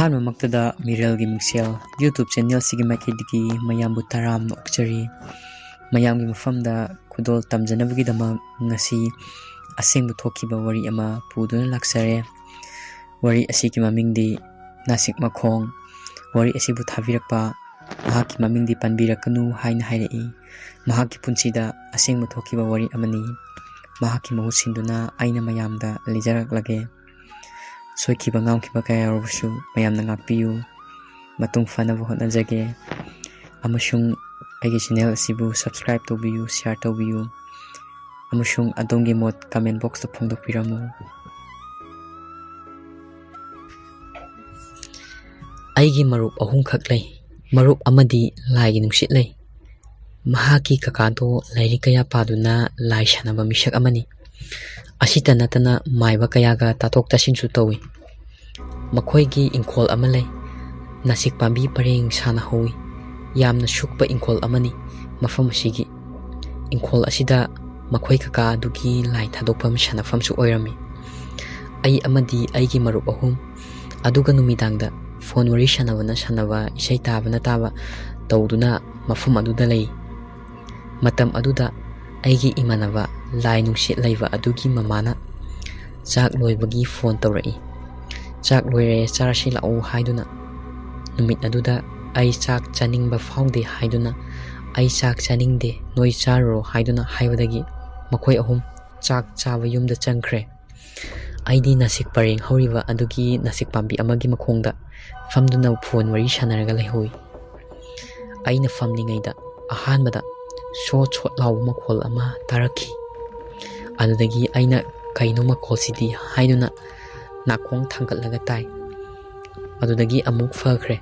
ꯑꯍꯥꯟꯕ ꯃꯛꯇꯗ ꯃꯤꯔꯦꯜꯒꯤ ꯃꯤꯡꯁꯦꯜ YouTube channel ꯁꯤꯒꯤ ꯃꯥꯏꯀꯩꯗꯒꯤ ꯃꯌꯥꯝꯕꯨ ꯇꯔꯥꯝꯅ ꯑꯣꯛꯆꯔꯤ ꯃꯌꯥꯝꯒꯤ ꯃꯐꯝꯗ ꯈꯨꯗꯣꯜ ꯇꯝꯖꯅꯕꯒꯤꯗꯃꯛ ꯉꯁꯤ ꯑꯁꯦꯡꯕ ꯊꯣꯛꯈꯤꯕ ꯋꯥꯔꯤ ꯑꯃ ꯄꯨꯗꯨꯅ ꯂꯥꯛꯆꯔꯦ ꯋꯥꯔꯤ ꯑꯁꯤꯒꯤ ꯃꯃꯤꯡꯗꯤ ꯅꯥꯁꯤꯛ ꯃꯈꯣꯡ ꯋꯥꯔꯤ ꯑꯁꯤꯕꯨ ꯊꯥꯕꯤꯔꯛꯄ ꯃꯍꯥꯛꯀꯤ ꯃꯃꯤꯡꯗꯤ ꯄꯟꯕꯤꯔꯛꯀꯅꯨ ꯍꯥꯏꯅ ꯍꯥꯏꯔꯛꯏ ꯃꯍꯥꯛꯀꯤ ꯄꯨꯟꯁꯤꯗ ꯑꯁꯦꯡꯕ ꯊꯣꯛꯈꯤꯕ ꯋꯥꯔꯤ ꯑꯃꯅꯤ ꯃꯍꯥꯛꯀꯤ ꯃꯍꯨꯠ ꯁꯤꯟꯗꯨꯅ ꯑꯩꯅ ꯃꯌꯥꯝꯗ ꯂꯤꯖꯔꯛꯂꯒꯦ ꯁꯣꯏꯈꯤꯕ ꯉꯥꯝꯈꯤꯕ ꯀꯌꯥ ꯌꯥꯎꯔꯕꯁꯨ ꯃꯌꯥꯝꯅ ꯉꯥꯛꯄꯤꯌꯨ ꯃꯇꯨꯡ ꯐꯅꯕ ꯍꯣꯠꯅꯖꯒꯦ ꯑꯃꯁꯨꯡ ꯑꯩꯒꯤ ꯆꯦꯅꯦꯜ ꯑꯁꯤꯕꯨ ꯁꯕꯁꯀ꯭ꯔꯥꯏꯕ ꯇꯧꯕꯤꯌꯨ ꯁꯤꯌꯥꯔ ꯇꯧꯕꯤꯌꯨ ꯑꯃꯁꯨꯡ ꯑꯗꯣꯝꯒꯤ ꯃꯣꯠ ꯀꯃꯦꯟ ꯕꯣꯛꯁꯇ ꯐꯣꯡꯗꯣꯛꯄꯤꯔꯝꯃꯨ ꯑꯩꯒꯤ ꯃꯔꯨꯞ ꯑꯍꯨꯝꯈꯛ ꯂꯩ ꯃꯔꯨꯞ ꯑꯃꯗꯤ ꯂꯥꯏꯒꯤ ꯅꯨꯡꯁꯤꯠ ꯂꯩ ꯃꯍꯥꯛꯀꯤ ꯀꯀꯥꯗꯣ ꯂꯥꯏꯔꯤꯛ ꯀꯌꯥ ꯄꯥꯗꯨꯅ ꯂꯥꯏ ꯁꯥꯟꯅꯕ ꯃꯤꯁꯛ ꯑꯃꯅꯤ ꯑꯁꯤꯇ ꯅꯠꯇꯅ ꯃꯥꯏꯕ ꯀꯌꯥꯒ ꯇꯥꯊꯣꯛ ꯇꯥꯁꯤꯟꯁꯨ ꯇꯧꯏ ꯃꯈꯣꯏꯒꯤ ꯏꯪꯈꯣꯜ ꯑꯃ ꯂꯩ ꯅꯥꯁꯤꯛ ꯄꯥꯝꯕꯤ ꯄꯔꯦꯡ ꯁꯥꯅ ꯍꯧꯏ ꯌꯥꯝꯅ ꯁꯨꯛꯄ ꯏꯪꯈꯣꯜ ꯑꯃꯅꯤ ꯃꯐꯝ ꯑꯁꯤꯒꯤ ꯏꯪꯈꯣꯜ ꯑꯁꯤꯗ ꯃꯈꯣꯏ ꯀꯀꯥ ꯑꯗꯨꯒꯤ ꯂꯥꯏ ꯊꯥꯗꯣꯛꯐꯝ ꯁꯥꯟꯅꯐꯝꯁꯨ ꯑꯣꯏꯔꯝꯃꯤ ꯑꯩ ꯑꯃꯗꯤ ꯑꯩꯒꯤ ꯃꯔꯨꯞ ꯑꯍꯨꯝ ꯑꯗꯨꯒ ꯅꯨꯃꯤꯗꯥꯡꯗ ꯐꯣꯟ ꯋꯥꯔꯤ ꯁꯥꯟꯅꯕꯅ ꯁꯥꯟꯅꯕ ꯏꯁꯩ ꯇꯥꯕꯅ ꯇꯥꯕ ꯇꯧꯗꯨꯅ ꯃꯐꯝ ꯑꯗꯨꯗ ꯂꯩ ꯃꯇꯝ ꯑꯗꯨꯗ ꯑꯩꯒꯤ ꯏꯃꯥꯟꯅꯕ ꯂꯥꯏ ꯅꯨꯡꯁꯤꯠ ꯂꯩꯕ ꯑꯗꯨꯒꯤ ꯃꯃꯥꯅ ꯆꯥꯛ ꯂꯣꯏꯕꯒꯤ ꯐꯣꯟ ꯇꯧꯔꯛꯏ ꯆꯥꯛ ꯂꯣꯏꯔꯦ ꯆꯥꯔꯁꯤ ꯂꯥꯛꯎ ꯍꯥꯏꯗꯨꯅ ꯅꯨꯃꯤꯠ ꯑꯗꯨꯗ ꯑꯩ ꯆꯥꯛ ꯆꯥꯅꯤꯡꯕ ꯐꯥꯎꯗꯦ ꯍꯥꯏꯗꯨꯅ ꯑꯩ ꯆꯥꯛ ꯆꯥꯅꯤꯡꯗꯦ ꯅꯣꯏ ꯆꯥꯔꯨꯔꯣ ꯍꯥꯏꯗꯨꯅ ꯍꯥꯏꯕꯗꯒꯤ ꯃꯈꯣꯏ ꯑꯍꯨꯝ ꯆꯥꯛ ꯆꯥꯕ ꯌꯨꯝꯗ ꯆꯪꯈ꯭ꯔꯦ ꯑꯩꯗꯤ ꯅꯥꯁꯤꯛ ꯄꯔꯦꯡ ꯍꯧꯔꯤꯕ ꯑꯗꯨꯒꯤ ꯅꯥꯁꯤꯛ ꯄꯥꯝꯕꯤ ꯑꯃꯒꯤ ꯃꯈꯣꯡꯗ ꯐꯝꯗꯨꯅ ꯐꯣꯟ ꯋꯥꯔꯤ ꯁꯥꯟꯅꯔꯒ ꯂꯩꯍꯧꯏ ꯑꯩꯅ ꯐꯝꯂꯤꯉꯩꯗ ꯑꯍꯥꯟꯕꯗ ꯁꯣꯠ ꯁꯣꯠ ꯂꯥꯎꯕ ꯃꯈꯣꯜ ꯑꯃ ꯇꯥꯔꯛꯈꯤ ꯑꯗꯨꯗꯒꯤ ꯑꯩꯅ ꯀꯩꯅꯣ ꯃꯈꯣꯜꯁꯤꯗꯤ ꯍꯥꯏꯗꯨꯅ ꯅꯥꯀꯣꯡ ꯊꯥꯡꯒꯠꯂꯒ ꯇꯥꯏ ꯑꯗꯨꯗꯒꯤ ꯑꯃꯨꯛ ꯐꯈ꯭ꯔꯦ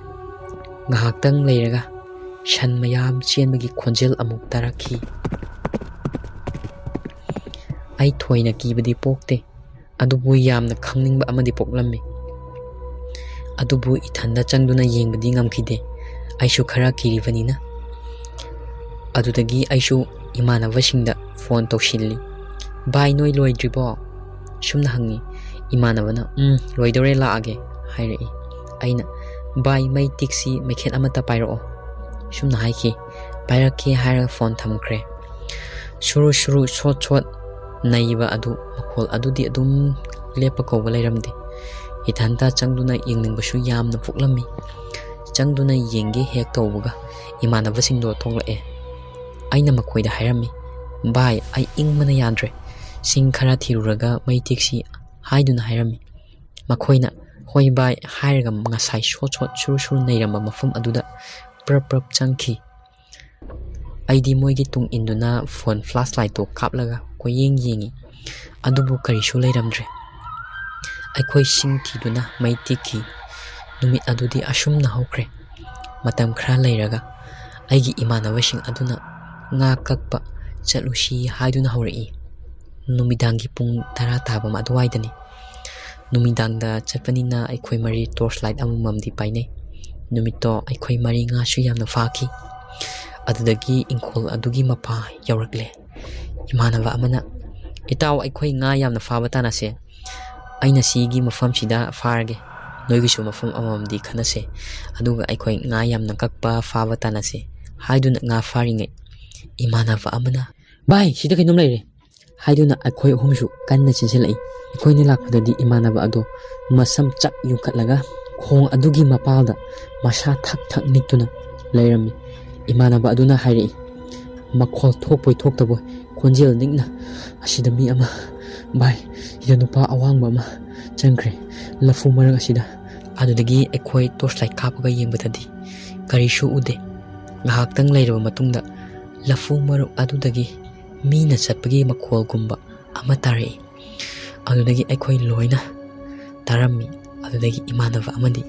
ꯉꯥꯏꯍꯥꯛꯇꯪ ꯂꯩꯔꯒ ꯁꯟ ꯃꯌꯥꯝ ꯆꯦꯟꯕꯒꯤ ꯈꯣꯟꯖꯦꯜ ꯑꯃꯨꯛ ꯇꯥꯔꯛꯈꯤ ꯑꯩ ꯊꯣꯏꯅ ꯀꯤꯕꯗꯤ ꯄꯣꯛꯇꯦ ꯑꯗꯨꯕꯨ ꯌꯥꯝꯅ ꯈꯪꯅꯤꯡꯕ ꯑꯃꯗꯤ ꯄꯣꯛꯂꯝꯃꯤ ꯑꯗꯨꯕꯨ ꯏꯊꯟꯗ ꯆꯪꯗꯨꯅ ꯌꯦꯡꯕꯗꯤ ꯉꯝꯈꯤꯗꯦ ꯑꯩꯁꯨ ꯈꯔ ꯀꯤꯔꯤꯕꯅꯤꯅ ꯑꯗꯨꯗꯒꯤ ꯑꯩꯁꯨ ꯏꯃꯥꯟꯅꯕꯁꯤꯡꯗ ꯐꯣꯟ ꯇꯧꯁꯤꯜꯂꯤ ꯚꯥꯏ ꯅꯣꯏ ꯂꯣꯏꯗ꯭ꯔꯤꯕꯣ ꯁꯨꯝꯅ ꯍꯪꯉꯤ ꯏꯃꯥꯟꯅꯕꯅ ꯂꯣꯏꯗꯧꯔꯦ ꯂꯥꯛꯑꯒꯦ ꯍꯥꯏꯔꯛꯏ ꯑꯩꯅ ꯚꯥꯏ ꯃꯩ ꯇꯤꯛꯁꯤ ꯃꯩꯈꯦꯠ ꯑꯃꯠꯇ ꯄꯥꯏꯔꯛꯑꯣ ꯁꯨꯝꯅ ꯍꯥꯏꯈꯤ ꯄꯥꯏꯔꯛꯀꯦ ꯍꯥꯏꯔꯒ ꯐꯣꯟ ꯊꯝꯈ꯭ꯔꯦ ꯁꯨꯔꯨ ꯁꯨꯔꯨ ꯁꯣꯠ ꯁꯣꯠ ꯅꯩꯕ ꯑꯗꯨ ꯃꯈꯣꯜ ꯑꯗꯨꯗꯤ ꯑꯗꯨꯝ ꯂꯦꯞꯄ ꯀꯧꯕ ꯂꯩꯔꯝꯗꯦ ꯏꯊꯟꯇ ꯆꯪꯗꯨꯅ ꯌꯦꯡꯅꯤꯡꯕꯁꯨ ꯌꯥꯝꯅ ꯄꯣꯛꯂꯝꯃꯤ ꯆꯪꯗꯨꯅ ꯌꯦꯡꯒꯦ ꯍꯦꯛ ꯇꯧꯕꯒ ꯏꯃꯥꯟꯅꯕꯁꯤꯡꯗꯣ ꯊꯣꯛꯂꯛꯑꯦ ꯑꯩꯅ ꯃꯈꯣꯏꯗ ꯍꯥꯏꯔꯝꯃꯤ ꯚꯥꯏ ꯑꯩ ꯏꯪꯕꯅ ꯌꯥꯗ꯭ꯔꯦ ꯁꯤꯡ ꯈꯔ ꯊꯤꯔꯨꯔꯒ ꯃꯩ ꯇꯤꯛꯁꯤ ꯍꯥꯏꯗꯨꯅ ꯍꯥꯏꯔꯝꯃꯤ ꯃꯈꯣꯏꯅ ꯍꯣꯏ ꯚꯥꯏ ꯍꯥꯏꯔꯒ ꯉꯁꯥꯏ ꯁꯣꯠ ꯁꯣꯠ ꯁꯨꯔꯨ ꯁꯨꯔꯨ ꯅꯩꯔꯝꯕ ꯃꯐꯝ ꯑꯗꯨꯗ ꯄ꯭ꯔꯞ ꯄ꯭ꯔꯞ ꯆꯪꯈꯤ ꯑꯩꯗꯤ ꯃꯣꯏꯒꯤ ꯇꯨꯡ ꯏꯟꯗꯨꯅ ꯐꯣꯟ ꯐ꯭ꯂꯥꯁ ꯂꯥꯏꯠꯇꯣ ꯀꯥꯞꯂꯒ ꯀꯣꯏꯌꯦꯡ ꯌꯦꯡꯉꯤ ꯑꯗꯨꯕꯨ ꯀꯔꯤꯁꯨ ꯂꯩꯔꯝꯗ꯭ꯔꯦ ꯑꯩꯈꯣꯏ ꯁꯤꯡ ꯊꯤꯗꯨꯅ ꯃꯩ ꯇꯤꯛꯈꯤ ꯅꯨꯃꯤꯠ ꯑꯗꯨꯗꯤ ꯑꯁꯨꯝꯅ ꯍꯧꯈ꯭ꯔꯦ ꯃꯇꯝ ꯈꯔ ꯂꯩꯔꯒ ꯑꯩꯒꯤ ꯏꯃꯥꯟꯅꯕꯁꯤꯡ ꯑꯗꯨꯅ ꯉꯥ ꯀꯛꯄ ꯆꯠꯂꯨꯁꯤ ꯍꯥꯏꯗꯨꯅ ꯍꯧꯔꯛꯏ ꯅꯨꯃꯤꯗꯥꯡꯒꯤ ꯄꯨꯡ 10 ꯇꯥꯕ ꯑꯗꯨꯋꯥꯏꯗꯅꯤ ꯅꯨꯃꯤꯗꯥꯡꯗ ꯆꯠꯄꯅꯤꯅ ꯑꯩꯈꯣꯏ ꯃꯔꯤ ꯇꯣꯔꯆ ꯂꯥꯏꯠ ꯑꯃꯃꯝꯗꯤ ꯄꯥꯏꯅꯩ ꯅꯨꯃꯤꯠꯇꯣ ꯑꯩꯈꯣꯏ ꯃꯔꯤ ꯉꯥꯁꯨ ꯌꯥꯝꯅ ꯐꯥꯈꯤ ꯑꯗꯨꯗꯒꯤ ꯏꯪꯈꯣꯜ ꯑꯗꯨꯒꯤ ꯃꯄꯥ ꯌꯧꯔꯛꯂꯦ ꯏꯃꯥꯟꯅꯕ ꯑꯃꯅ ꯏꯇꯥꯎ ꯑꯩꯈꯣꯏ ꯉꯥ ꯌꯥꯝꯅ ꯐꯥꯕ ꯇꯥꯟꯅꯁꯦ ꯑꯩꯅ ꯁꯤꯒꯤ ꯃꯐꯝꯁꯤꯗ ꯐꯥꯔꯒꯦ ꯅꯣꯏꯒꯤꯁꯨ ꯃꯐꯝ ꯑꯃꯃꯝꯗꯤ ꯈꯟꯅꯁꯦ ꯑꯗꯨꯒ ꯑꯩꯈꯣꯏ ꯉꯥ ꯌꯥꯝꯅ ꯀꯛꯄ ꯐꯥꯕ ꯇꯥꯟꯅꯁꯦ ꯍꯥꯏꯗꯨꯅ ꯉꯥ ꯐꯥꯔꯤꯉꯩ ꯏꯃꯥꯟꯅꯕ ꯑꯃꯅ ꯚꯥꯏ ꯁꯤꯗ ꯀꯩꯅꯣꯝ ꯂꯩꯔꯦ ꯍꯥꯏꯗꯨꯅ ꯑꯩꯈꯣꯏ ꯑꯍꯨꯝꯁꯨ ꯀꯟꯅ ꯆꯦꯟꯁꯤꯜꯂꯛꯏ ꯑꯩꯈꯣꯏꯅ ꯂꯥꯛꯄꯗꯗꯤ ꯏꯃꯥꯟꯅꯕ ꯑꯗꯣ ꯃꯁꯝ ꯆꯞ ꯌꯨꯡꯈꯠꯂꯒ ꯈꯣꯡ ꯑꯗꯨꯒꯤ ꯃꯄꯥꯜꯗ ꯃꯁꯥ ꯊꯛ ꯊꯛ ꯅꯤꯛꯇꯨꯅ ꯂꯩꯔꯝꯃꯤ ꯏꯃꯥꯟꯅꯕ ꯑꯗꯨꯅ ꯍꯥꯏꯔꯛꯏ ꯃꯈꯣꯜ ꯊꯣꯛꯄꯣꯏ ꯊꯣꯛꯇꯕꯣꯏ ꯈꯣꯟꯖꯦꯜ ꯅꯤꯛꯅ ꯑꯁꯤꯗ ꯃꯤ ꯑꯃ ꯚꯥꯏ ꯁꯤꯗ ꯅꯨꯄꯥ ꯑꯋꯥꯡꯕ ꯑꯃ ꯆꯪꯈ꯭ꯔꯦ ꯂꯐꯨ ꯃꯔꯛ ꯑꯁꯤꯗ ꯑꯗꯨꯗꯒꯤ ꯑꯩꯈꯣꯏ ꯇꯣꯔꯆ ꯂꯥꯏꯠ ꯀꯥꯞꯄꯒ ꯌꯦꯡꯕꯗꯗꯤ ꯀꯔꯤꯁꯨ ꯎꯗꯦ ꯉꯥꯏꯍꯥꯛꯇꯪ ꯂꯩꯔꯕ ꯃꯇꯨꯡꯗ ꯂꯐꯨ ꯃꯔꯨꯞ ꯑꯗꯨꯗꯒꯤ ꯃꯤꯅ ꯆꯠꯄꯒꯤ ꯃꯈꯣꯜꯒꯨꯝꯕ ꯑꯃ ꯇꯥꯔꯛꯏ ꯑꯗꯨꯗꯒꯤ ꯑꯩꯈꯣꯏ ꯂꯣꯏꯅ ꯇꯥꯔꯝꯃꯤ ꯑꯗꯨꯗꯒꯤ ꯏꯃꯥꯟꯅꯕ ꯑꯃꯗꯤ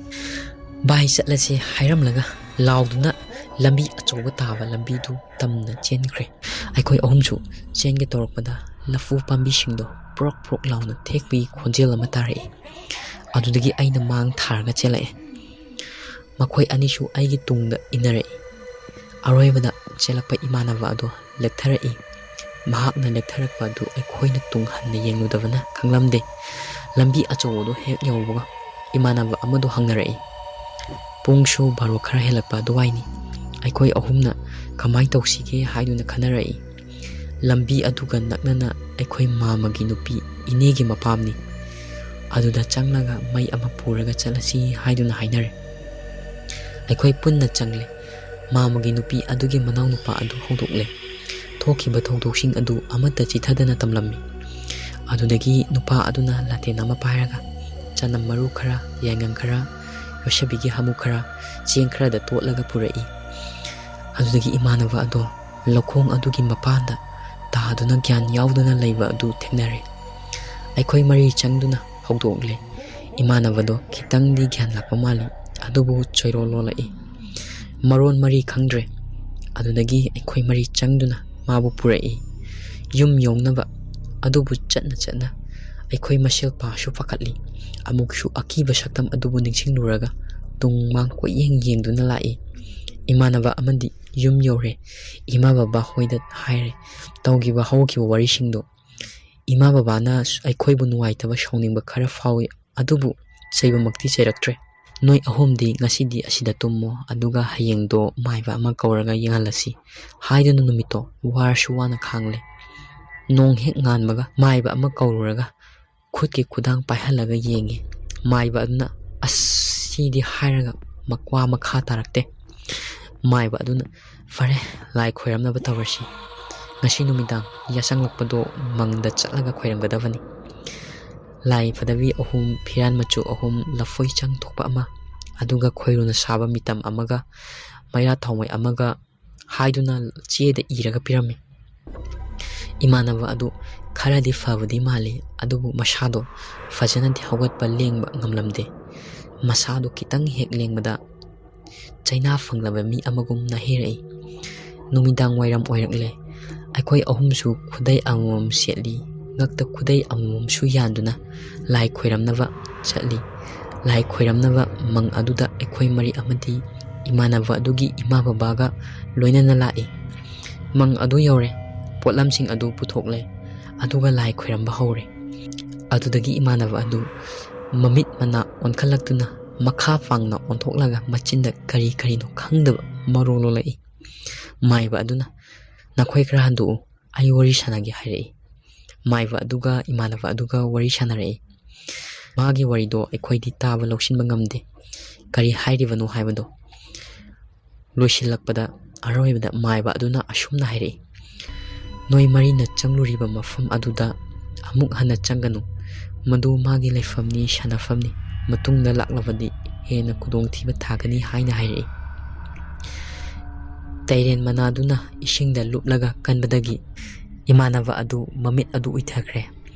ꯚꯥꯏ ꯆꯠꯂꯁꯦ ꯍꯥꯏꯔꯝꯂꯒ ꯂꯥꯎꯗꯨꯅ ꯂꯝꯕꯤ ꯑꯆꯧꯕ ꯇꯥꯕ ꯂꯝꯕꯤꯗꯨ ꯇꯝꯅ ꯆꯦꯟꯈ꯭ꯔꯦ ꯑꯩꯈꯣꯏ ꯑꯍꯨꯝꯁꯨ ꯆꯦꯟꯒꯦ ꯇꯧꯔꯛꯄꯗ ꯂꯐꯨ ꯄꯥꯝꯕꯤꯁꯤꯡꯗꯣ ꯄ꯭ꯔꯣꯛ ꯄ꯭ꯔꯣꯛ ꯂꯥꯎꯅ ꯊꯦꯛꯄꯒꯤ ꯈꯣꯟꯖꯦꯜ ꯑꯃ ꯇꯥꯔꯛꯏ ꯑꯗꯨꯗꯒꯤ ꯑꯩꯅ ꯃꯥꯡ ꯊꯥꯔꯒ ꯆꯦꯜꯂꯛꯑꯦ ꯃꯈꯣꯏ ꯑꯅꯤꯁꯨ ꯑꯩꯒꯤ ꯇꯨꯡꯗ ꯏꯟꯅꯔꯛꯏ ꯑꯔꯣꯏꯕꯗ ꯆꯦꯜꯂꯛꯄ ꯏꯃꯥꯟꯅꯕ ꯑꯗꯣ ꯂꯦꯛꯊꯔꯛꯏ ꯃꯍꯥꯛꯅ ꯂꯦꯛꯊꯔꯛꯄ ꯑꯗꯨ ꯑꯩꯈꯣꯏꯅ ꯇꯨꯡ ꯍꯟꯅ ꯌꯦꯡꯂꯨꯗꯕꯅ ꯈꯪꯂꯝꯗꯦ ꯂꯝꯕꯤ ꯑꯆꯧꯕꯗꯣ ꯍꯦꯛ ꯌꯧꯕꯒ ꯏꯃꯥꯟꯅꯕ ꯑꯃꯗꯣ ꯍꯪꯅꯔꯛꯏ ꯄꯨꯡꯁꯨ ꯕꯥꯔꯣ ꯈꯔ ꯍꯦꯜꯂꯛꯄ ꯑꯗꯨꯋꯥꯏꯅꯤ꯫ ꯑꯩꯈꯣꯏ ꯑꯍꯨꯝꯅ ꯀꯃꯥꯏ ꯇꯧꯁꯤꯒꯦ ꯍꯥꯏꯗꯨꯅ ꯈꯟꯅꯔꯛꯏ꯫ ꯂꯝꯕꯤ ꯑꯗꯨꯒ ꯅꯛꯅꯅ ꯑꯩꯈꯣꯏ ꯃꯥꯃꯒꯤ ꯅꯨꯄꯤ ꯏꯅꯦꯒꯤ ꯃꯄꯥꯝꯅꯤ, ꯑꯗꯨꯗ ꯆꯪꯂꯒ ꯃꯩ ꯑꯃ ꯄꯨꯔꯒ ꯆꯠꯂꯁꯤ ꯍꯥꯏꯗꯨꯅ ꯍꯥꯏꯅꯔꯦ꯫ ꯑꯩꯈꯣꯏ ꯄꯨꯟꯅ ꯆꯪꯂꯦ꯫ ꯃꯥꯃꯒꯤ ꯅꯨꯄꯤ ꯑꯗꯨꯒꯤ ꯃꯅꯥꯎꯅꯨꯄꯥ ꯑꯗꯨ ꯍꯧꯗꯣꯛꯂꯦ꯫ ꯊꯣꯛꯈꯤꯕ ꯊꯧꯗꯣꯛꯁꯤꯡ ꯑꯗꯨ ꯑꯃꯠꯇ ꯆꯤꯊꯗꯅ ꯇꯝꯂꯝꯃꯤ꯫ ꯑꯗꯨꯗꯒꯤ ꯅꯨꯄꯥ ꯑꯗꯨꯅ ꯂꯥꯇꯦꯟ ꯑꯃ ꯄꯥꯏꯔꯒ ꯆꯅꯝ ꯃꯔꯨ ꯈꯔ, ꯌꯥꯏꯉꯪ ꯈꯔ, ꯌꯣꯠꯁꯕꯤꯒꯤ ꯍꯥꯃꯨ ꯈꯔ ꯆꯦꯡ ꯈꯔꯗ ꯇꯣꯠꯂꯒ ꯄꯨꯔꯛꯏ꯫ ꯑꯗꯨꯗꯒꯤ ꯏꯃꯥꯟꯅꯕ ꯑꯗꯣ ꯂꯧꯈꯣꯡ ꯑꯗꯨꯒꯤ ꯃꯄꯥꯟꯗ ꯇꯥꯗꯨꯅ ꯒ꯭ꯌꯥꯟ ꯌꯥꯎꯗꯅ ꯂꯩꯕ ꯑꯗꯨ ꯊꯦꯡꯅꯔꯦ꯫ ꯑꯩꯈꯣই ꯃꯔꯤ ꯆꯪꯗꯨꯅ ꯍꯧꯗꯣꯛꯂꯦ꯫ ꯏꯃꯥꯟꯅꯕꯗꯣ ꯈꯤꯇꯪꯗꯤ ꯒ꯭ꯌꯥꯟ ꯂꯥꯛꯄ ꯃꯥꯜꯂꯤ, ꯑꯗꯨꯕꯨ ꯆꯣꯏꯔꯣꯜ ꯂꯣꯜꯂꯛꯏ, ꯃꯔꯣꯟ ꯃꯔꯤ ꯈꯪꯗ꯭ꯔꯦ꯫ ꯑꯗꯨꯗꯒꯤ ꯑꯩꯈꯣই ꯃꯔꯤ ꯆꯪꯗꯨꯅ ꯃꯥꯕꯨ ꯄꯨꯔꯛꯏ ꯌꯨꯝ ꯌꯧꯅꯕ꯫ ꯑꯗꯨꯕꯨ ꯆꯠꯅ ꯑꯩꯈoi ꯃꯁꯦꯜ ꯄꯥꯁꯨ ꯄꯥꯈꯠꯂꯤ꯫ ꯑꯃꯨꯛꯁꯨ ꯑꯀꯤꯕ ꯁꯛꯇꯝ ꯑꯗꯨꯕꯨ ꯅꯤꯡꯁꯤꯡꯂꯨꯔꯒ ꯇꯨꯡ ꯃꯥꯡ ꯀꯣꯏꯌꯦꯡ ꯌꯦꯡꯗꯨꯅ ꯂꯥꯛꯏ꯫ ꯏꯃꯥꯟꯅꯕ ꯑꯃꯗꯤ ꯌꯨꯝ ꯌꯧꯔꯦ, ꯏꯃꯥ ꯕꯕꯥ ꯍꯣꯏꯗ ꯍꯥꯏꯔꯦ ꯇꯧꯈꯤꯕ ꯍꯧꯈꯤꯕ ꯋꯥꯔꯤꯁꯤꯡꯗꯣ꯫ ꯏꯃꯥ ꯕꯕꯥꯅ ꯑꯩꯈꯣꯏꯕꯨ ꯅꯨꯡꯉꯥꯏꯇꯕ ꯁꯥꯎꯅꯤꯡꯕ ꯈꯔ ꯐꯥꯎꯏ, ꯑꯗꯨꯕꯨ ꯆꯩꯕꯃꯛꯇꯤ ꯆꯩꯔꯛꯇ꯭ꯔꯦ꯫ ꯅꯣꯏ ꯑꯍꯨꯝꯗꯤ ꯉꯁꯤꯗꯤ ꯑꯁꯤꯗ ꯇꯨꯝꯃꯣ, ꯑꯗꯨꯒ ꯍꯌꯦꯡꯗꯣ ꯃꯥꯏꯕ ꯑꯃ ꯀꯧꯔꯒ ꯌꯦꯡꯍꯜꯂꯁꯤ ꯍꯥꯏꯗꯨꯅ ꯅꯨꯃꯤꯠꯇꯣ ꯋꯥꯔꯁꯨ ꯋꯥꯅ ꯈꯥꯡꯂꯦ꯫ ꯅꯣꯡ ꯍꯦꯛ ꯉꯥꯟꯕꯒ ꯃꯥꯏꯕ ꯑꯃ ꯀꯧꯔꯨꯔꯒ ꯈꯨꯠꯀꯤ ꯈꯨꯗꯥꯡ ꯄꯥꯏꯍꯜꯂꯒ ꯌꯦꯡꯉꯤ꯫ ꯃꯥꯏꯕ ꯑꯗꯨꯅ ꯑꯁ ꯁꯤꯗꯤ ꯍꯥꯏꯔꯒ ꯋꯥ ꯃꯈꯥ ꯇꯥꯔꯛꯇꯦ꯫ ꯃꯥꯏꯕ ꯑꯗꯨꯅ ꯐꯔꯦ, ꯂꯥꯏ ꯈꯣꯏꯔꯝꯅꯕ ꯇꯧꯔꯁꯤ꯫ ꯉꯁꯤ ꯅꯨꯃꯤꯗꯥꯡ ꯌꯥꯆꯪꯂꯛꯄꯗꯣ ꯃꯪꯗ ꯆꯠꯂꯒ ꯈꯣꯏꯔꯝꯒꯗꯕꯅꯤ꯫ ꯂꯥꯏ ꯐꯗꯕꯤ 3, ꯐꯤꯔꯥꯟ ꯃꯆꯨ 3, ꯂꯐꯣꯏ ꯆꯪ ꯊꯣꯛꯄ ꯑꯃ, ꯑꯗꯨꯒ ꯈꯣꯏꯔꯨꯅ ꯁꯥꯕ ꯃꯤꯇꯝ ꯑꯃꯒ ꯃꯩꯔꯥ ꯊꯥꯎꯃꯩ ꯑꯃꯒ ꯍꯥꯏꯗꯨꯅ ꯆꯦꯗ ꯏꯔꯒ ꯄꯤꯔꯝꯃꯤ꯫ ꯏꯃꯥꯟꯅꯕ ꯑꯗꯨ ꯈꯔꯗꯤ ꯐꯕꯗꯤ ꯃꯥꯜꯂꯤ, ꯑꯗꯨꯕꯨ ꯃꯁꯥꯗꯣ ꯐꯖꯅꯗꯤ ꯍꯧꯒꯠꯄ ꯂꯦꯡꯕ ꯉꯝꯂꯝꯗꯦ꯫ ꯃꯁꯥꯗꯣ ꯈꯤꯇꯪ ꯍꯦꯛ ꯂꯦꯡꯕꯗ ꯆꯩꯅꯥ ꯐꯪꯂꯕ ꯃꯤ ꯑꯃꯒꯨꯝ ꯅꯥꯍꯦꯔꯛꯏ꯫ ꯅꯨꯃꯤꯗꯥꯡ ꯋꯥꯏꯔꯝ ꯑꯣꯏꯔꯛꯂꯦ꯫ ꯑꯩꯈoi ꯑꯍꯨꯝꯁꯨ ꯈꯨꯗꯩ ꯑꯃꯃꯝ ꯁꯦꯠꯂꯤ, ꯉꯛꯇ ꯈꯨꯗꯩ ꯑꯃꯃꯝꯁꯨ ꯌꯥꯟꯗꯨꯅ ꯂꯥꯏ ꯈꯣꯏꯔꯝꯅꯕ ꯆꯠꯂꯤ꯫ ꯂꯥꯏ ꯈꯣꯏꯔꯝꯅꯕ ꯃꯪ ꯑꯗꯨꯗ ꯑꯩꯈoi ꯃꯔꯤ ꯑꯃꯗꯤ ꯏꯃꯥꯟꯅꯕ ꯑꯗꯨꯒꯤ ꯏꯃꯥ ꯕꯕꯥꯒ ꯂꯣꯏꯅꯅ ꯂꯥꯛꯏ꯫ ꯃꯪ ꯑꯗꯨ ꯌꯧꯔꯦ꯫ ꯄꯣꯠꯂꯝꯁꯤꯡ ꯑꯗꯨ ꯄꯨꯊꯣꯛꯂꯦ, ꯑꯗꯨꯒ ꯂꯥꯏ ꯈꯣꯏꯔꯝꯕ ꯍꯧꯔꯦ꯫ ꯑꯗꯨꯗꯒꯤ ꯏꯃꯥꯟꯅꯕ ꯑꯗꯨ ꯃꯃꯤꯠ ꯃꯅꯥ ꯑꯣꯟꯈꯠꯂꯛꯇꯨꯅ ꯃꯈꯥ ꯄꯥꯡꯅ ꯑꯣꯟꯊꯣꯛꯂꯒ ꯃꯆꯤꯟꯗ ꯀꯔꯤ ꯀꯔꯤꯅꯣ ꯈꯪꯗꯕ ꯃꯔꯣꯜ ꯂꯣꯜꯂꯛꯏ꯫ ꯃꯥꯏꯕ ꯑꯗꯨꯅ ꯅꯈꯣꯏ ꯈꯔ ꯍꯟꯗꯣꯛꯎ, ꯑꯩ ꯋꯥꯔꯤ ꯁꯥꯟꯅꯒꯦ ꯍꯥꯏꯔꯛꯏ꯫ ꯃꯥꯏꯕ ꯑꯗꯨꯒ ꯏꯃꯥꯟꯅꯕ ꯑꯗꯨꯒ ꯋꯥꯔꯤ ꯁꯥꯟꯅꯔꯛꯏ꯫ ꯃꯥꯒꯤ ꯋꯥꯔꯤꯗꯣ ꯑꯩꯈꯣꯏꯗꯤ ꯇꯥꯕ ꯂꯧꯁꯤꯟꯕ ꯉꯝꯗꯦ, ꯀꯔꯤ ꯍꯥꯏꯔꯤꯕꯅꯣ ꯍꯥꯏꯕꯗꯣ꯫ ꯂꯣꯏꯁꯤꯜꯂꯛꯄꯗ ꯑꯔꯣꯏꯕꯗ ꯃꯥꯏꯕ ꯑꯗꯨꯅ ꯑꯁꯨꯝꯅ ꯍꯥꯏꯔꯛꯏ, ꯅꯣꯏ ꯃꯔꯤꯅ ꯆꯪꯂꯨꯔꯤꯕ ꯃꯐꯝ ꯑꯗꯨꯗ ꯑꯃꯨꯛ ꯍꯟꯅ ꯆꯪꯒꯅꯨ, ꯃꯗꯨ ꯃꯥꯒꯤ ꯂꯩꯐꯝꯅꯤ, ꯁꯥꯟꯅꯐꯝꯅꯤ, ꯃꯇꯨꯡꯗ ꯂꯥꯛꯂꯕꯗꯤ ꯍꯦꯟꯅ ꯈꯨꯗꯣꯡꯊꯤꯕ ꯊꯥꯒꯅꯤ ꯍꯥꯏꯅ ꯍꯥꯏꯔꯛꯏ꯫ ꯇꯩꯔꯦꯟ ꯃꯅꯥꯗꯨꯅ ꯏꯁꯤꯡꯗ ꯂꯨꯞꯂꯒ ꯀꯟꯕꯗꯒꯤ ꯏꯃꯥꯟꯅꯕ ꯑꯗꯨ ꯃꯃꯤꯠ ꯑꯗꯨ ꯎꯏꯊꯈ꯭ꯔꯦ꯫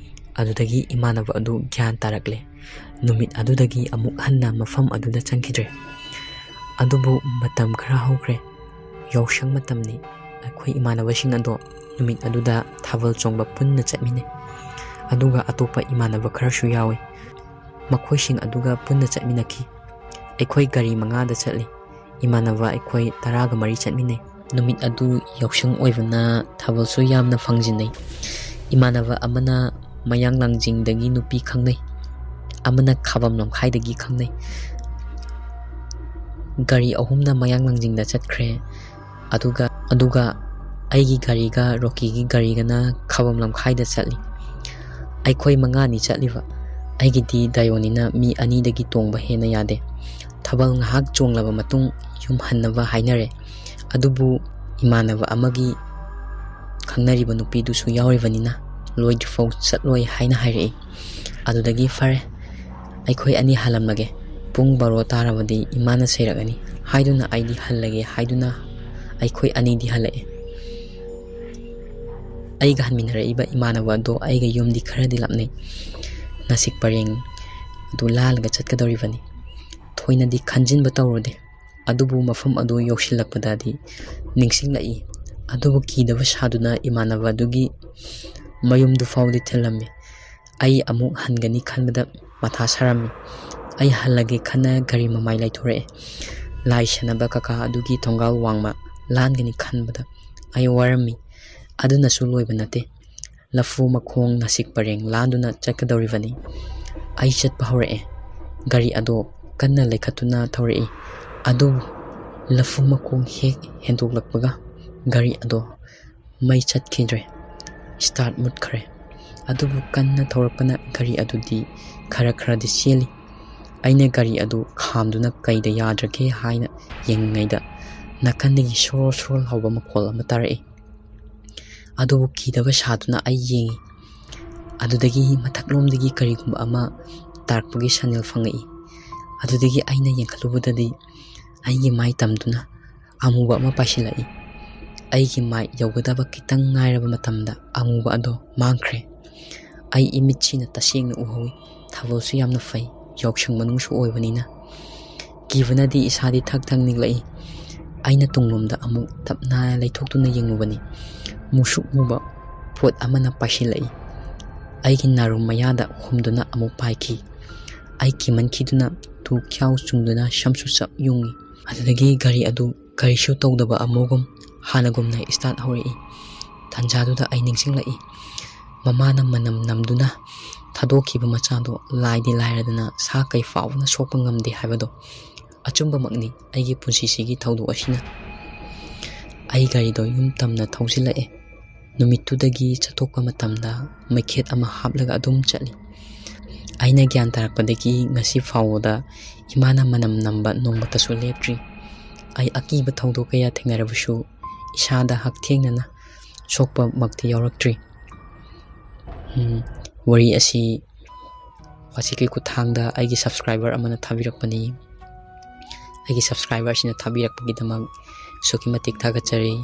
ꯑꯗꯨꯗꯒꯤ ꯏꯃꯥꯟꯅꯕ ꯑꯗꯨ ꯒ꯭ꯌꯥꯟ ꯇꯥꯔꯛꯂꯦ꯫ ꯅꯨꯃꯤꯠ ꯑꯗꯨꯗꯒꯤ ꯑꯃꯨꯛ ꯍꯟꯅ ꯃꯐꯝ ꯑꯗꯨꯗ ꯆꯪꯈꯤꯗ꯭ꯔꯦ꯫ ꯑꯗꯨꯕꯨ ꯃꯇꯝ ꯈꯔ ꯍꯧꯈ꯭ꯔꯦ꯫ ꯌꯥꯎꯁꯪ ꯃꯇꯝꯅꯤ꯫ ꯑꯩꯈoi ꯏꯃꯥꯟꯅꯕꯁꯤꯡ ꯑꯗꯣ ꯅꯨꯃꯤꯠ ꯑꯗꯨꯗ ꯊꯥꯕꯜ ꯆꯣꯡꯕ ꯄꯨꯟꯅ ꯆꯠꯃꯤꯟꯅꯩ, ꯑꯗꯨꯒ ꯑꯇꯣꯞꯄ ꯏꯃꯥꯟꯅꯕ ꯈꯔꯁꯨ ꯌꯥꯎꯏ꯫ ꯃꯈꯣꯏꯁꯤꯡ ꯑꯗꯨꯒ ꯄꯨꯟꯅ ꯆꯠꯃꯤꯟꯅꯈꯤ꯫ ꯑꯩꯈoi ꯒꯥꯔꯤ 5ꯗ ꯆꯠꯂꯤ꯫ ꯏꯃꯥꯟꯅꯕ ꯑꯩꯈoi 12 ꯆꯠꯃꯤꯟꯅꯩ꯫ ꯅꯨꯃꯤꯠ ꯑꯗꯨ ꯌꯥꯎꯁꯪ ꯑꯣꯏꯕꯅ ꯊꯥꯕꯜꯁꯨ ꯌꯥꯝꯅ ꯐꯪꯖꯤꯟꯅꯩ꯫ ꯏꯃꯥꯟꯅꯕ ꯑꯃꯅ ꯃꯌꯥꯡꯂꯥꯡꯖꯤꯡꯗꯒꯤ ꯅꯨꯄꯤ ꯈꯪꯅꯩ, ꯑꯃꯅ ꯈꯥꯕꯝ ꯂꯝꯈꯥꯏꯗꯒꯤ ꯈꯪꯅꯩ꯫ ꯒꯥꯔꯤ 3ꯅ ꯃꯌꯥꯡꯂꯥꯡꯖꯤꯡꯗ ꯆꯠꯈ꯭ꯔꯦ, ꯑꯗꯨꯒ ꯑꯩꯒꯤ ꯒꯥꯔꯤꯒ ꯔꯣꯀꯤꯒꯤ ꯒꯥꯔꯤꯒꯅ ꯈꯥꯕꯝ ꯂꯝꯈꯥꯏꯗ ꯆꯠꯂꯤ꯫ ꯑꯩꯈoi 5ꯅꯤ ꯆꯠꯂꯤꯕ꯫ ꯑꯩꯒꯤꯗꯤ ꯗꯥꯏꯑꯣꯅꯤꯅ ꯃꯤ 2ꯗꯒꯤ ꯇꯣꯡꯕ ꯍꯦꯟꯅ ꯌꯥꯗꯦ꯫ ꯊꯥꯕꯜ ꯉꯥꯏꯍꯥꯛ ꯆꯣꯡꯂꯕ ꯃꯇꯨꯡ ꯌꯨꯝ ꯍꯟꯅꯕ ꯍꯥꯏꯅꯔꯦ, ꯑꯗꯨꯕꯨ ꯏꯃꯥꯟꯅꯕ ꯑꯃꯒꯤ ꯈꯪꯅꯔꯤꯕ ꯅꯨꯄꯤꯗꯨꯁꯨ ꯌꯥꯎꯔꯤꯕꯅꯤꯅ ꯂꯣꯏꯗ꯭ꯔꯤꯐꯥꯎ ꯆꯠꯂꯣꯏ ꯍꯥꯏꯅ ꯍꯥꯏꯔꯛꯏ꯫ ꯑꯗꯨꯗꯒꯤ ꯐꯔꯦ, ꯑꯩꯈoi 2 ꯍꯜꯂꯝꯂꯒꯦ, ꯄꯨꯡ 12 ꯇꯥꯔꯕꯗꯤ ꯏꯃꯥꯅ ꯆꯩꯔꯛꯑꯅꯤ ꯍꯥꯏꯗꯨꯅ ꯑꯩꯗꯤ ꯍꯜꯂꯒꯦ ꯍꯥꯏꯗꯨꯅ ꯑꯩꯈoi 2ꯗꯤ ꯍꯜꯂꯛꯑꯦ꯫ ꯑꯩꯒ ꯍꯟꯃꯤꯟꯅꯔꯛꯏꯕ ꯏꯃꯥꯟꯅꯕ ꯑꯗꯣ ꯑꯩꯒ ꯌꯨꯝꯗꯤ ꯈꯔꯗꯤ ꯂꯥꯞꯅꯩ꯫ ꯅꯥꯁꯤꯛ ꯄꯔꯦꯡ ꯑꯗꯨ ꯂꯥꯜꯂꯒ ꯆꯠꯀꯗꯧꯔꯤꯕꯅꯤ꯫ ꯊꯣꯏꯅꯗꯤ ꯈꯟꯖꯤꯟꯕ ꯇꯧꯔꯨꯗꯦ, ꯑꯗꯨꯕꯨ ꯃꯐꯝ ꯑꯗꯨ ꯌꯧꯁꯤꯜꯂꯛꯄꯗꯗꯤ ꯅꯤꯡꯁꯤꯡꯂꯛꯏ꯫ ꯑꯗꯨꯕꯨ ꯀꯤꯗꯕ ꯁꯥꯗꯨꯅ ꯏꯃꯥꯟꯅꯕ ꯑꯗꯨꯒꯤ ꯃꯌꯨꯝꯗꯨ ꯐꯥꯎꯗꯤ ꯊꯤꯜꯂꯝꯃꯤ꯫ ꯑꯩ ꯑꯃꯨꯛ ꯍꯟꯒꯅꯤ ꯈꯟꯕꯗ ꯃꯊꯥ ꯁꯥꯔꯝꯃꯤ꯫ ꯑꯩ ꯍꯜꯂꯒꯦ ꯈꯟꯅ ꯒꯥꯔꯤ ꯃꯃꯥꯏ ꯂꯩꯊꯣꯔꯛꯑꯦ꯫ ꯂꯥꯏ ꯁꯥꯟꯅꯕ ꯀꯀꯥ ꯑꯗꯨꯒꯤ ꯊꯣꯡꯒꯥꯜ ꯋꯥꯡꯃ ꯂꯥꯟꯒꯅꯤ ꯈꯟꯕꯗ ꯑꯩ ꯋꯥꯔꯝꯃꯤ꯫ ꯑꯗꯨꯅꯁꯨ ꯂꯣꯏꯕ ꯅꯠꯇꯦ, ꯂꯐꯨ ꯃꯈꯣꯡ ꯅꯥꯁꯤꯛ ꯄꯔꯦꯡ ꯂꯥꯟꯗꯨꯅ ꯆꯠꯀꯗꯧꯔꯤꯕꯅꯤ꯫ ꯑꯩ ꯆꯠꯄ ꯍꯧꯔꯛꯑꯦ꯫ ꯒꯥꯔꯤ ꯑꯗꯣ ꯀꯟꯅ ꯂꯩꯈꯠꯇꯨꯅ ꯊꯧꯔꯛꯏ꯫ ꯑꯗꯨꯕꯨ ꯂꯐꯨ ꯃꯈꯣꯡ ꯍꯦꯛ ꯍꯦꯟꯗꯣꯛꯂꯛꯄꯒ ꯒꯥꯔꯤ ꯑꯗꯣ ꯃꯩ ꯆꯠꯈꯤꯗ꯭ꯔꯦ, ꯁ꯭ꯇꯥꯔꯠ ꯃꯨꯠꯈ꯭ꯔꯦ꯫ ꯑꯗꯨꯕꯨ ꯀꯟꯅ ꯊꯧꯔꯛꯄꯅ ꯒꯥꯔꯤ ꯑꯗꯨꯗꯤ ꯈꯔꯗꯤ ꯆꯦꯜꯂꯤ꯫ ꯑꯩꯅ ꯒꯥꯔꯤ ꯑꯗꯨ ꯈꯥꯝꯗꯨꯅ ꯀꯩꯗ ꯌꯥꯗ꯭ꯔꯒꯦ ꯍꯥꯏꯅ ꯌꯦꯡꯂꯤꯉꯩꯗ ꯅꯥꯀꯟꯗꯒꯤ ꯁꯣꯔ ꯂꯥꯎꯕ ꯃꯈꯣꯜ ꯑꯃ ꯇꯥꯔꯛꯏ꯫ ꯑꯗꯨꯕꯨ ꯀꯤꯗꯕ ꯁꯥꯗꯨꯅ ꯑꯩ ꯌꯦꯡꯉꯤ꯫ ꯑꯗꯨꯗꯒꯤ ꯃꯊꯛꯂꯣꯝꯗꯒꯤ ꯀꯔꯤꯒꯨꯝꯕ ꯑꯃ ꯇꯥꯔꯛꯄꯒꯤ ꯁꯤꯒꯅꯦꯜ ꯐꯪꯉꯛꯏ꯫ ꯑꯗꯨꯗꯒꯤ ꯑꯩꯅ ꯌꯦꯡꯈꯠꯂꯨꯕꯗꯗꯤ ꯑꯩꯒꯤ ꯃꯥꯏ ꯇꯝꯗꯨꯅ ꯑꯃꯨꯕ ꯑꯃ ꯄꯥꯏꯁꯤꯜꯂꯛꯏ꯫ ꯑꯩꯒꯤ ꯃꯥꯏ ꯌꯧꯒꯗꯕ ꯈꯤꯇꯪ ꯉꯥꯏꯔꯕ ꯃꯇꯝꯗ ꯑꯃꯨꯕ ꯑꯗꯣ ꯃꯥꯡꯈ꯭ꯔꯦ꯫ ꯑꯩ ꯏꯃꯤꯠꯁꯤꯅ ꯇꯁꯦꯡꯅ ꯎꯍꯧꯏ꯫ ꯊꯥꯕꯜꯁꯨ ꯌꯥꯝꯅ ꯐꯩ, ꯌꯥꯎꯁꯪ ꯃꯅꯨꯡꯁꯨ ꯑꯣꯏꯕꯅꯤꯅ꯫ ꯀꯤꯕꯅꯗꯤ ꯏꯁꯥꯗꯤ ꯊꯛ ꯅꯤꯛꯂꯛꯏ꯫ ꯑꯩꯅ ꯇꯨꯡꯂꯣꯝꯗ ꯑꯃꯨꯛ ꯇꯞꯅ ꯂꯩꯊꯣꯛꯇꯨꯅ ꯌꯦꯡꯂꯨꯕꯅꯤ꯫ ꯃꯨꯁꯨꯛ ꯃꯨꯕ ꯄꯣꯠ ꯑꯃꯅ ꯄꯥꯏꯁꯤꯜꯂꯛꯏ꯫ ꯑꯩꯒꯤ ꯅꯥꯔꯨꯝ ꯃꯌꯥꯗ ꯍꯨꯝꯗꯨꯅ ꯑꯃꯨꯛ ꯄꯥꯏꯈꯤ꯫ ꯑꯩ ꯀꯤꯃꯟꯈꯤꯗꯨꯅ ꯇꯨ ꯈ꯭ꯌꯥꯎ ꯆꯨꯡꯗꯨꯅ ꯁꯝꯁꯨ ꯆꯞ ꯌꯨꯡꯉꯤ꯫ ꯑꯗꯨꯗꯒꯤ ꯒꯥꯔꯤ ꯑꯗꯨ ꯀꯔꯤꯁꯨ ꯇꯧꯗꯕ ꯑꯃꯒꯨꯝ ꯍꯥꯟꯅꯒꯨꯝꯅ ꯁ꯭ꯇꯥꯔꯠ ꯍꯧꯔꯛꯏ꯫ ꯇꯥꯟꯖꯥꯗꯨꯗ ꯑꯩ ꯅꯤꯡꯁꯤꯡꯂꯛꯏ, ꯃꯃꯥꯅ ꯃꯅꯝ ꯅꯝꯗꯨꯅ ꯊꯥꯗꯣꯛꯈꯤꯕ ꯃꯆꯥꯗꯣ ꯂꯥꯏꯗꯤ ꯂꯥꯏꯔꯗꯅ ꯁꯥ ꯀꯩ ꯐꯥꯎꯕꯅ ꯁꯣꯛꯄ ꯉꯝꯗꯦ ꯍꯥꯏꯕꯗꯣ꯫ ꯑꯆꯨꯝꯕꯃꯛꯅꯤ ꯑꯩꯒꯤ ꯄꯨꯟꯁꯤꯁꯤꯒꯤ ꯊꯧꯗꯣꯛ ꯑꯁꯤꯅ꯫ ꯑꯩ ꯒꯥꯔꯤꯗꯣ ꯌꯨꯝ ꯇꯝꯅ ꯊꯧꯖꯤꯜꯂꯛꯑꯦ꯫ ꯅꯨꯃꯤꯠꯇꯨꯗꯒꯤ ꯆꯠꯊꯣꯛꯄ ꯃꯇꯝꯗ ꯃꯩꯈꯦꯠ ꯑꯃ ꯍꯥꯞꯂꯒ ꯑꯗꯨꯝ ꯆꯠꯂꯤ꯫ ꯑꯩꯅ ꯒ꯭ꯌꯥꯟ ꯇꯥꯔꯛꯄꯗꯒꯤ ꯉꯁꯤ ꯐꯥꯎꯕꯗ ꯏꯃꯥꯅ ꯃꯅꯝ ꯅꯝꯕ ꯅꯣꯡꯃꯇꯁꯨ ꯂꯦꯞꯇ꯭ꯔꯤ꯫ ꯑꯩ ꯑꯀꯤꯕ ꯊꯧꯗꯣꯛ ꯀꯌꯥ ꯊꯦꯡꯅꯔꯕꯁꯨ ꯏꯁꯥꯗ ꯍꯛꯊꯦꯡꯅꯅ ꯁꯣꯛꯄꯃꯛꯇꯤ ꯌꯥꯎꯔꯛꯇ꯭ꯔꯤ꯫ ꯋꯥꯔꯤ ꯑꯁꯤ ꯋꯥꯆꯦꯞꯀꯤ ꯈꯨꯠꯊꯥꯡꯗ ꯑꯩꯒꯤ ꯁꯕꯁꯀ꯭ꯔꯥꯏꯕꯔ ꯑꯃꯅ ꯊꯥꯕꯤꯔꯛꯄꯅꯤ꯫ ꯑꯩꯒꯤ ꯁꯕꯁꯀ꯭ꯔꯥꯏꯕꯔ ꯑꯁꯤꯅ ꯊꯥꯕꯤꯔꯛꯄꯒꯤꯗꯃꯛ ꯑꯁꯨꯛꯀꯤ ꯃꯇꯤꯛ ꯊꯥꯒꯠꯆꯔꯤ꯫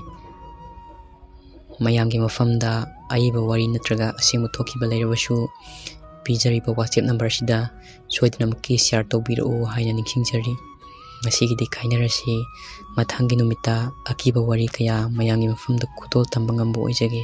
ꯃꯌꯥꯝꯒꯤ ꯃꯐꯝꯗ ꯑꯏꯕ ꯋꯥꯔꯤ ꯅꯠꯇ꯭ꯔꯒ ꯑꯁꯦꯡꯕ ꯊꯣꯛꯈꯤꯕ ꯂꯩꯔꯕꯁꯨ ꯄꯤꯖꯔꯤꯕ ꯋꯥꯆꯦꯞ ꯅꯝꯕꯔ ꯑꯁꯤꯗ ꯁꯣꯏꯗꯅꯃꯛꯀꯤ ꯁꯤꯌꯥꯔ ꯇꯧꯕꯤꯔꯛꯎ ꯍꯥꯏꯅ ꯅꯤꯡꯁꯤꯡꯖꯔꯤ꯫ ꯉꯁꯤꯒꯤꯗꯤ ꯈꯥꯏꯅꯔꯁꯤ꯫ ꯃꯊꯪꯒꯤ ꯅꯨꯃꯤꯠꯇ ꯑꯀꯤꯕ ꯋꯥꯔꯤ ꯀꯌꯥ ꯃꯌꯥꯝꯒꯤ ꯃꯐꯝꯗ ꯈꯨꯗꯣꯜ ꯇꯝꯕ ꯉꯝꯕ ꯑꯣꯏꯖꯒꯦ꯫